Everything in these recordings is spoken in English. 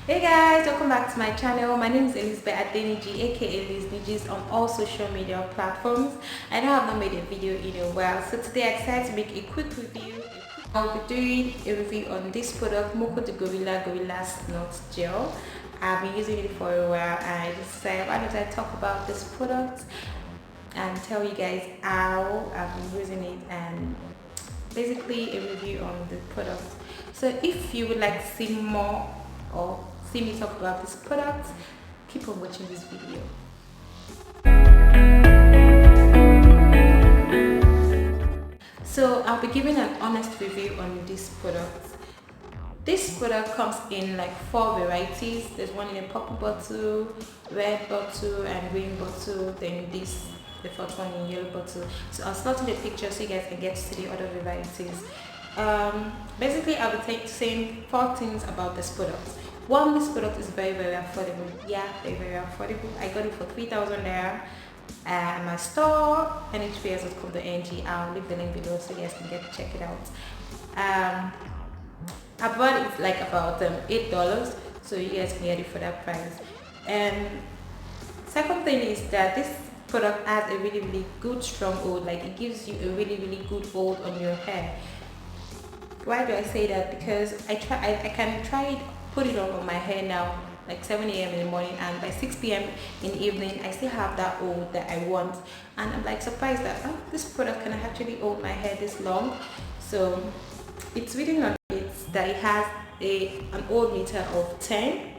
Hey guys, welcome back to my channel. My name is Elizabeth Adeniji, aka Liz Nijis, on all social media platforms. I know I've not made a video in a while, so today I decided to make a quick review. I'll be doing a review on this product, Moco de Gorilla Snot Gel. I've been using it for a while and I just decided, why don't I talk about this product and tell you guys how I've been using it and basically a review on the product. So if you would like to see more or see me talk about this product, keep on watching this video. So I'll be giving an honest review on this product. This product comes in like 4 varieties. There's one in a purple bottle, red bottle and green bottle, then this the fourth one in yellow bottle. So I'll start with the picture so you guys can get to see the other varieties. Basically I'll be saying 4 things about this product. One, this product is very affordable. Yeah, very affordable. I got it for 3,000 naira at my store, nhps.com.ng. I'll leave the link below so you guys can check it out. I bought it like about $8, so you guys can get it for that price. And second thing is that this product has a really good strong hold. Like it gives you a really good hold on your hair. Why do I say that? Because I can try it, put it on my hair now like 7 a.m. in the morning, and by 6 p.m. in the evening I still have that hold that I want, and I'm like surprised that this product can actually hold my hair this long. So it's written on it that it has an old meter of 10.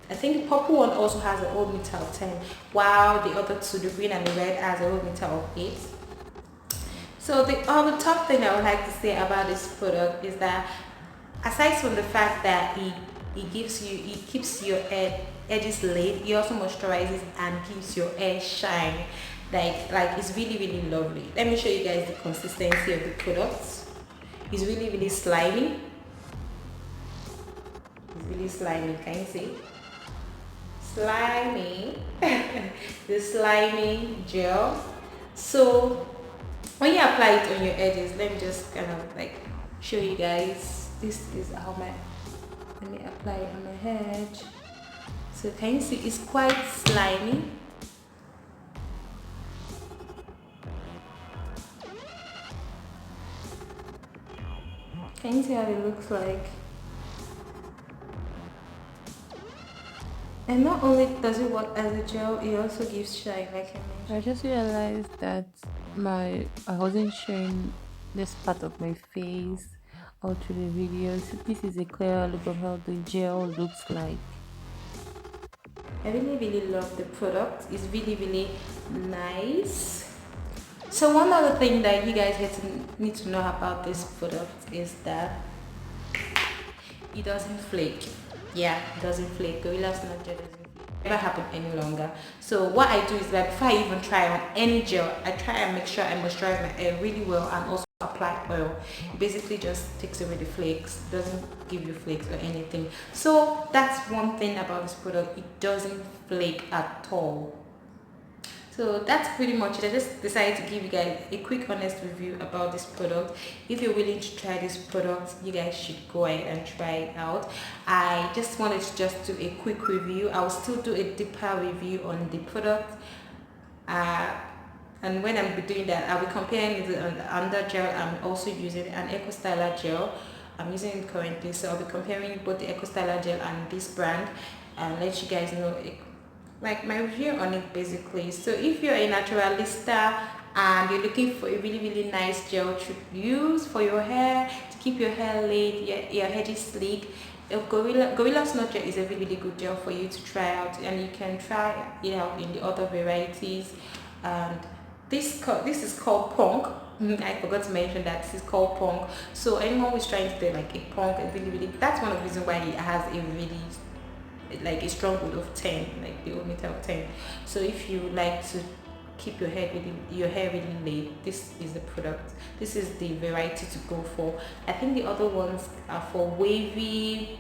I think the purple one also has an old meter of 10, while the other two, the green and the red, has an old meter of 8. So the top thing I would like to say about this product is that aside from the fact that it keeps your edges laid, it also moisturizes and gives your hair shine. Like it's really lovely. Let me show you guys the consistency of the product. It's really slimy. It's really slimy. Can you see? Slimy. The slimy gel. So when you apply it on your edges, let me just kind of like show you guys. This is how let me apply it on my head. So can you see it's quite slimy? Can you see how it looks like? And not only does it work as a gel, it also gives shine, like I mentioned. I just realized that I wasn't showing this part of my face all through the video. So this is a clear look of how the gel looks like. I really love the product. It's really nice. So one other thing that you guys need to know about this product is that it doesn't flake. Yeah, it doesn't flake. Gorilla Snot gel doesn't flake. Never happen any longer. So what I do is that before I even try on any gel, I try and make sure I moisturize my hair really well and also apply oil. It basically just takes away the flakes, doesn't give you flakes or anything. So that's one thing about this product, it doesn't flake at all. So that's pretty much it. I just decided to give you guys a quick honest review about this product. If you're willing to try this product, you guys should go ahead and try it out. I just wanted to just do a quick review. I'll still do a deeper review on the product, and when I'm doing that, I'll be comparing it on the under gel. I'm also using an Eco Styler gel. I'm using it currently, so I'll be comparing both the Eco Styler gel and this brand and let you guys know like my review on it basically. So if you're a naturalista and you're looking for a really nice gel to use for your hair to keep your hair laid, your hair is sleek, Gorilla Snot gel is a really good gel for you to try out, and you can try it out in the other varieties. And this is called Punk. I forgot to mention that this is called Punk. So anyone who's trying to do like a punk, that's one of the reasons why it has a really like a strong wood of 10, like the old meter of 10. So if you like to keep your hair really laid, this is the product. This is the variety to go for. I think the other ones are for wavy,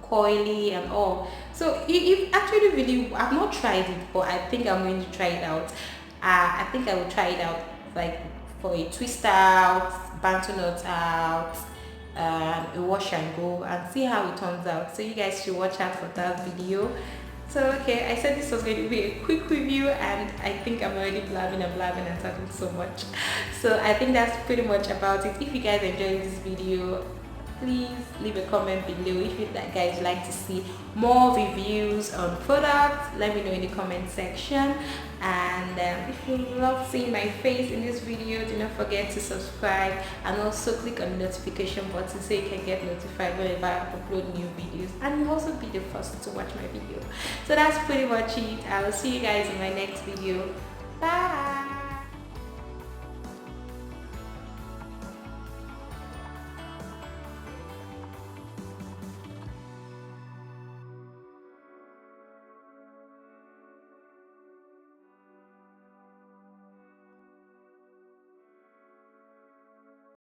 coily and all. So if actually really, I've not tried it, but I think I'm going to try it out. I think I will try it out like for a twist out, bantu knot out, a wash and go and see how it turns out. So you guys should watch out for that video. So okay, I said this was going to be a quick review, and I think I'm already blabbing and talking so much. So I think that's pretty much about it. If you guys enjoyed this video, please leave a comment below. If you guys like to see more reviews on products, let me know in the comment section. And if you love seeing my face in this video, do not forget to subscribe and also click on the notification button so you can get notified whenever I upload new videos, and you'll also be the first to watch my video. So that's pretty much it. I will see you guys in my next video. Bye.